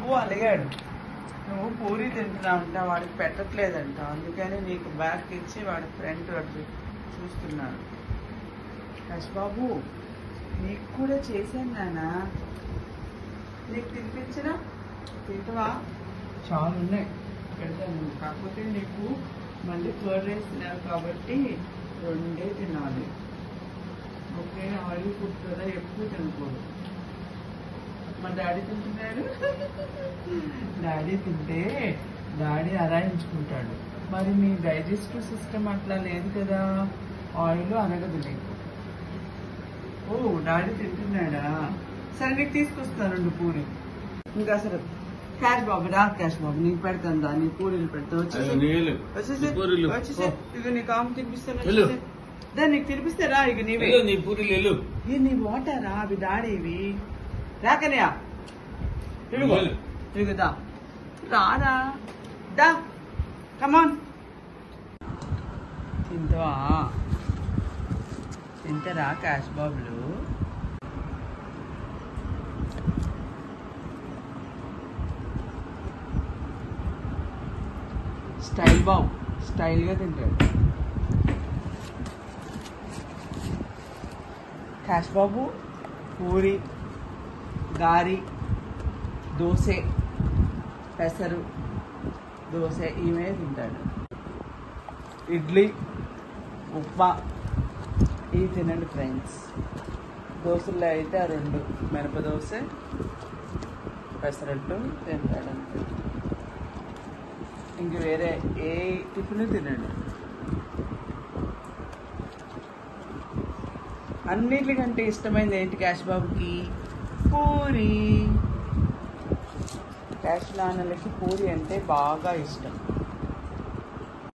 బాబు అడిగాడు, నువ్వు పూరి తింటున్నావంట, వాడికి పెట్టట్లేదంట, అందుకని నీకు బ్యాగ్ ఇచ్చి వాడి ఫ్రెండ్ చూస్తున్నాడు. యశ్ బాబు నీకు కూడా చేశాను నానా, నీకు తినిపించిన తింటవా? చాలా ఉన్నాయి పెడతాను, కాకపోతే నీకు మళ్ళీ కర్డ్ రైస్ తినాలి కాబట్టి 2 తినాలి. ఓకే, ఆయిల్ ఫుడ్ కదా, ఎక్కువ తినకూడదు. మా డాడీ తింటున్నాడు. డాడీ తింటే డాడీ అరాయించుకుంటాడు. మరి మీ డైజెస్టివ్ సిస్టమ్ అట్లా లేదు కదా, ఆయిల్ అరగదు నీకు. ఓ డాడీ తింటున్నాడా? సరే నీకు తీసుకొస్తాను పూరి. ఇంకా అసలు క్యాష్ బాబు రా, క్యాష్ బాబు నీకు పెడతాను దా, నీ పూరీలు పెడతాను. వచ్చేసే ఇక నీకు ఆమె తినిపిస్తాను, దా నీకు తినిపిస్తారా? ఇక నీవే నీ పూరీలు, ఇవి నీ వాటరా, అవి డాడీవి. రాకనయా తిరుగు తిరుగుదా, రారా దా, కమాన్. తింటావా? తింటారా క్యాష్ బాబులు? స్టైల్ బాబు స్టైల్గా తింటాడు. క్యాష్ బాబు పూరి, గారి, దోశ, పెసరు దోశ ఇవే తింటాడు. ఇడ్లీ, ఉప్మా ఇవి తినండి ఫ్రెండ్స్. దోశల్లో అయితే 2 మినప దోశ, పెసరట్టు తింటాడు అంతే. ఇంక వేరే ఏ టిఫిన్ తినండి. అన్నిటికంటే ఇష్టమైనది ఏంటి క్యాష్ బాబుకి? పూరి. క్యాష్ నాన్నలకి పూరి అంటే బాగా ఇష్టం.